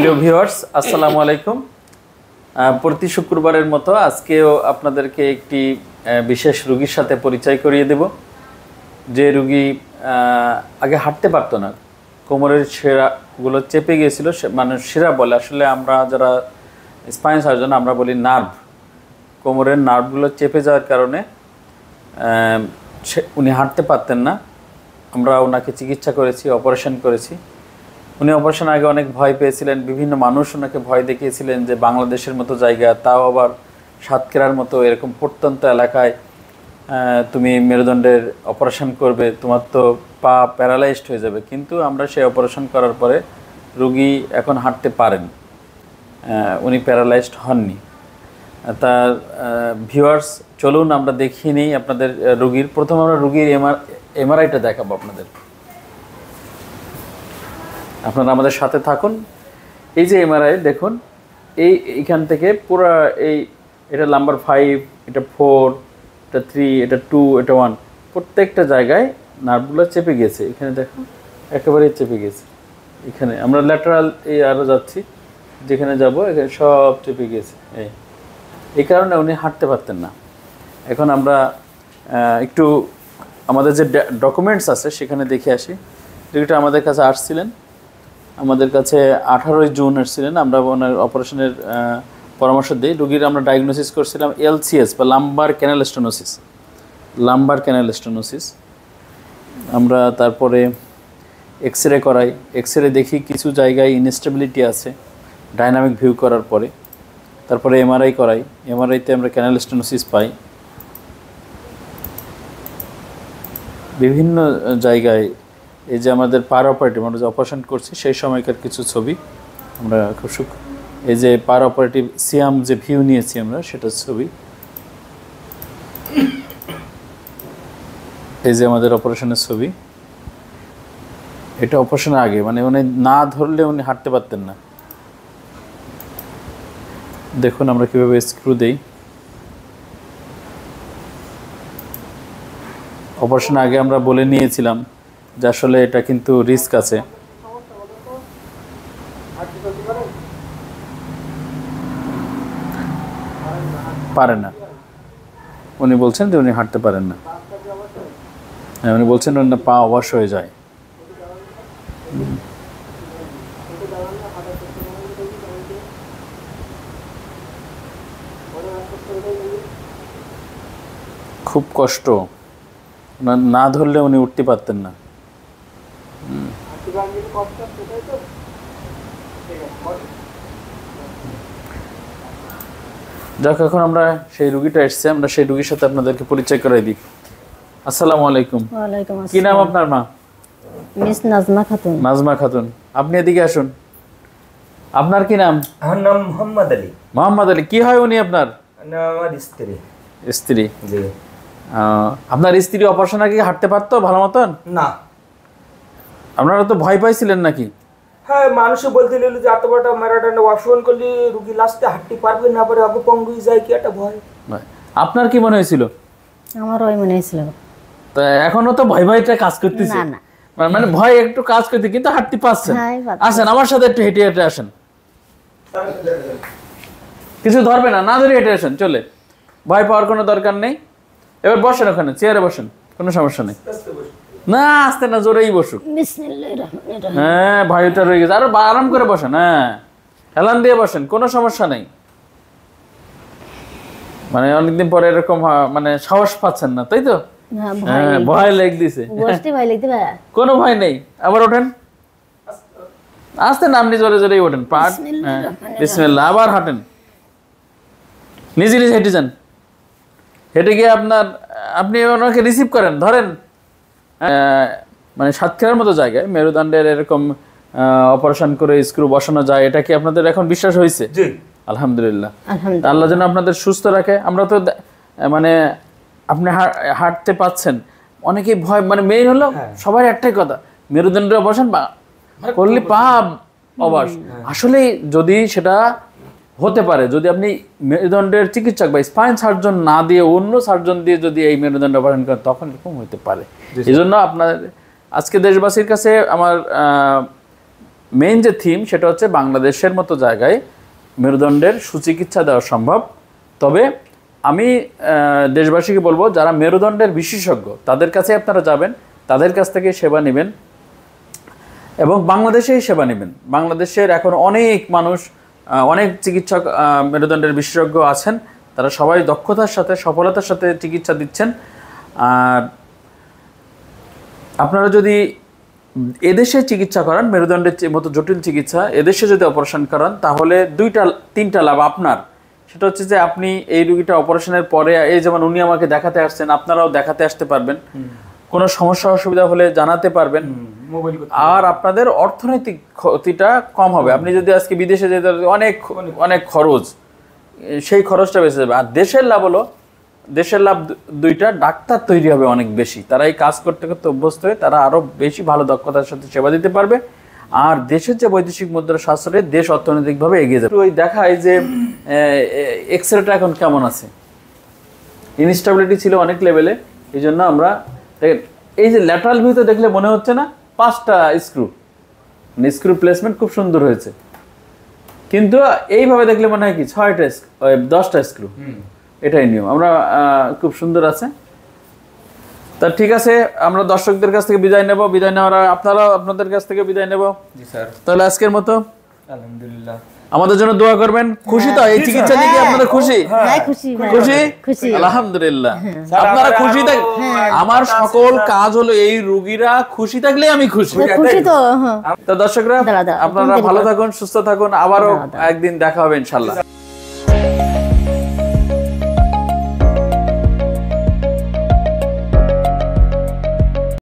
প্রিয় ভিউয়ার্স, আসসালামু আলাইকুম। প্রতি শুক্রবারের মতো আজকেও আপনাদেরকে একটি বিশেষ রোগীর সাথে পরিচয় করিয়ে দেব। যে রোগী আগে হাঁটতে পারতো না, কোমরের শিরাগুলো চেপে গিয়েছিল, মানে শিরা বলে, আসলে আমরা যারা স্পাইন সার্জন আমরা বলি নার্ভ। কোমরের নার্ভগুলো চেপে যাওয়ার কারণে উনি হাঁটতে পারতেন না। আমরা ওনাকে চিকিৎসা করেছি, অপারেশন করেছি। উনি অপারেশন আগে অনেক ভয় পেয়েছিলেন, বিভিন্ন মানুষ ওনাকে ভয় দেখিয়েছিলেন যে বাংলাদেশের মতো জায়গা, তাও আবার সাতক্ষীরার মতো এরকম প্রত্যন্ত এলাকায় তুমি মেরুদণ্ডের অপারেশন করবে, তোমার তো পা প্যারালাইজড হয়ে যাবে। কিন্তু আমরা সেই অপারেশন করার পরে রুগী এখন হাঁটতে পারেন, উনি প্যারালাইজড হননি। তার ভিউয়ার্স, চলুন আমরা দেখিয়ে নিই আপনাদের রুগীর। প্রথম আমরা রুগীর এমআরআইটা দেখাবো আপনাদের, আপনারা আমাদের সাথে থাকুন। এই যে এমআরআই দেখুন, এইখান থেকে পুরো এটা নাম্বার 5, এটা 4, এটা 3, এটা 2, এটা 1, প্রত্যেকটা জায়গায় নার্ভগুলো চেপে গেছে। এখানে দেখুন একেবারেই চেপে গেছে। এখানে আমরা ল্যাটারাল আরও যাচ্ছি, যেখানে যাব এখানে সব চেপে গেছে। এই কারণে উনি হাঁটতে পারতেন না। এখন আমরা একটু আমাদের যে ডকুমেন্টস আছে সেখানে দেখে আসি। যেটা আমাদের কাছে আসছিলেন, আমাদের কাছে 18 জুন আসছিলেন। আমরা ওনার অপারেশনের পরামর্শ দিই। রোগীর আমরা ডায়াগনোসিস করছিলাম এলসিএস বা লাম্বার ক্যানাল স্টেনোসিস। আমরা তারপরে এক্স-রে করাই। এক্স-রে দেখি কিছু জায়গায় ইনস্টেবিলিটি আছে ডাইনামিক ভিউ করার পরে। তারপরে এমআরআই করাই। এমআরআইতে আমরা ক্যানাল স্টেনোসিস পাই। বিভিন্ন জায়গায় এই যে আমাদের পার অপারেটিভ, আমরা যে অপারেশন করছি সেই সময়কার কিছু ছবি আমরা খুব এই যে পার অপারেটিভ সিয়াম যে ভিউ নিয়েছি আমরা, সেটার ছবি। এই যে আমাদের অপারেশনের ছবি, এটা অপারেশনের আগে, মানে উনি না ধরলে উনি হাঁটতে পারতেন না। দেখুন আমরা কীভাবে স্ক্রু দেই। অপারেশন আগে আমরা বলে নিয়েছিলাম যে আসলে এটা কিন্তু রিস্ক আছে। পারে না, উনি বলছেন যে উনি হাঁটতে পারেন না। হ্যাঁ, উনি বলছেন ওনার পা অবশ হয়ে যায়। খুব কষ্ট, না ধরলে উনি উঠতে পারতেন না। যাক, এখন আমরা সেই রুগীটা এসছে, আমরা সেই রুগীর সাথে আপনাদেরকে পরিচয় করাই দিই। আসসালামু আলাইকুম। ওয়ালাইকুম আসসালাম। কি নাম আপনার মা? মিস নাজমা খাতুন। নাজমা খাতুন, আপনি এদিকে আসুন। আপনার কি নাম? আমার নাম মোহাম্মদ আলী। মোহাম্মদ আলী, কি হয় উনি আপনার? আমার স্ত্রী। স্ত্রী? জি। আপনার স্ত্রী অপারেশন আগে হাঁটতে পারতো ভালো মতন? না। আপনারা তো ভয় পাইছিলেন নাকি? হ্যাঁ, মানুষ বলতে নিল যে এত বড় ম্যারাথনে অপারেশন করলে রুগী লাস্টে হাঁটতে পারবে না, পারে আগে পঙ্গু যায়, কি একটা ভয়। আপনার কি মনে হয়েছিল? আমার ওই মনে হয়েছিল। তো এখনো তো ভয়টা কাজ করতেছে? না, মানে ভয় একটু কাজ করতে, কিন্তু হাঁটতে পারছেন। আসেন আমার সাথে একটু হেঁটে হেঁটে আসেন। কিছু ধরবে না, না ধরে হেঁটে আসেন, চলে। ভয় পাওয়ার কোনো দরকার নেই। এবার বসেন, ওখানে চেয়ারে বসেন, কোনো সমস্যা নেই। না, আসতে না, জোরেই বসুক। হ্যাঁ, ভয়টা রয়ে গেছে, আরো আরাম করে বসেন। হ্যাঁ, হেলান দিয়ে বসেন, কোনো সমস্যা নেই। মানে অনেকদিন পরে এরকম মানে সাহস পাচ্ছেন না, তাই তো? হ্যাঁ, ভয় লেগ দিছে। কোনো ভয় নেই। আবার ওঠেন, আস্তে না, আপনি জোরে জোরেই ওঠেন। পাট, বিসমিল্লাহ, আবার হাঁটেন, নিজে নিজে হেঁটে যান। হেঁটে গিয়ে আপনি ওনাকে রিসিভ করেন, ধরেন। মানে সাতক্ষীরার মতো জায়গায় মেরুদণ্ডের এরকম অপারেশন করে স্ক্রু বসানো যায়, এটা কি আপনাদের এখন বিশ্বাস হয়েছে? জি, আলহামদুলিল্লাহ। আল্লাহ যেন আপনাদের সুস্থ রাখে। আমরা তো মানে আপনি হাঁটতে পাচ্ছেন, অনেকেই ভয়, মানে মেইন হলো সবার একটাই কথা, মেরুদণ্ডের অপারেশন করলে পা অবশ। আসলে যদি সেটা হতে পারে, যদি আপনি মেরুদণ্ডের চিকিৎসক বা স্পাইন সার্জন না দিয়ে অন্য সার্জন দিয়ে যদি এই মেরুদণ্ড অপারেশন করেন, তখন এরকম হতে পারে। এই জন্য আপনার আজকে দেশবাসীর কাছে আমার মেইন যে থিম সেটা হচ্ছে বাংলাদেশের মতো জায়গায় মেরুদণ্ডের সুচিকিৎসা দেওয়া সম্ভব। তবে আমি দেশবাসীকে বলবো, যারা মেরুদণ্ডের বিশেষজ্ঞ তাদের কাছে আপনারা যাবেন, তাদের কাছ থেকে সেবা নেবেন এবং বাংলাদেশেই সেবা নেবেন। বাংলাদেশের এখন অনেক মানুষ, অনেক চিকিৎসক মেরুদণ্ডের বিশেষজ্ঞ আছেন, তারা সবাই দক্ষতার সাথে সফলতার সাথে চিকিৎসা দিচ্ছেন। আর আপনারা যদি এদেশে চিকিৎসা করান, মেরুদণ্ডের মতো জটিল চিকিৎসা এদেশে যদি অপারেশন করান, তাহলে 2-3টা লাভ আপনার। সেটা হচ্ছে যে আপনি এই রুগীটা অপারেশনের পরে, এই যেমন উনি আমাকে দেখাতে আসছেন, আপনারাও দেখাতে আসতে পারবেন, কোনো সমস্যা অসুবিধা হলে জানাতে পারবেন, আর আপনাদের অর্থনৈতিক ক্ষতিটা কম হবে। আপনি যদি আজকে বিদেশে যেতে অনেক অনেক খরচ, সেই খরচটা বেঁচে যাবে। আর দেশের লাভ হলো, দেশের লাভ দুইটা, ডাক্তার তৈরি হবে অনেক বেশি, তারা এই কাজ করতে করতে অভ্যস্ত হয়ে তারা আরো বেশি ভালো দক্ষতার সাথে সেবা দিতে পারবে। আর দেশের যে বৈদেশিক মুদ্রা সাশ্রয়ে দেশ অর্থনৈতিকভাবে এগিয়ে যাবে। ওই দেখায় যে এক্সরেটা এখন কেমন আছে, ইনস্টেবিলিটি ছিল অনেক লেভেলে। এই জন্য আমরা এই যে ল্যাটারাল ভিউতে দেখলে মনে হচ্ছে না 5টা স্ক্রু, স্ক্রু প্লেসমেন্ট খুব সুন্দর হয়েছে, কিন্তু এইভাবে দেখলে মনে হয় কি 10টা স্ক্রু। এটাই নিয়ম। আমরা খুব সুন্দর আছে। তা ঠিক আছে, আমরা দর্শকদের কাছ থেকে বিদায় নেব, বিদায় নেওয়ার আপনারা আপনাদের কাছ থেকে বিদায় নেব। জি স্যার, তাহলে আজকের মতো আলহামদুলিল্লাহ আমাদের জন্য দোয়া করবেন। খুশি তো এই চিকিৎসা দিকে আপনারা খুশি? হ্যাঁ খুশি ভাই, খুশি? খুশি। আলহামদুলিল্লাহ। আপনারা খুশি থাক, আমার সকল কাজ হলো এই রোগীরা খুশি থাকলে আমি খুশি। খুশি তো হ্যাঁ। তো দর্শকরা, দাঁড়া, আপনারা ভালো থাকুন, সুস্থ থাকুন, আবারও একদিন দেখা হবে ইনশাআল্লাহ।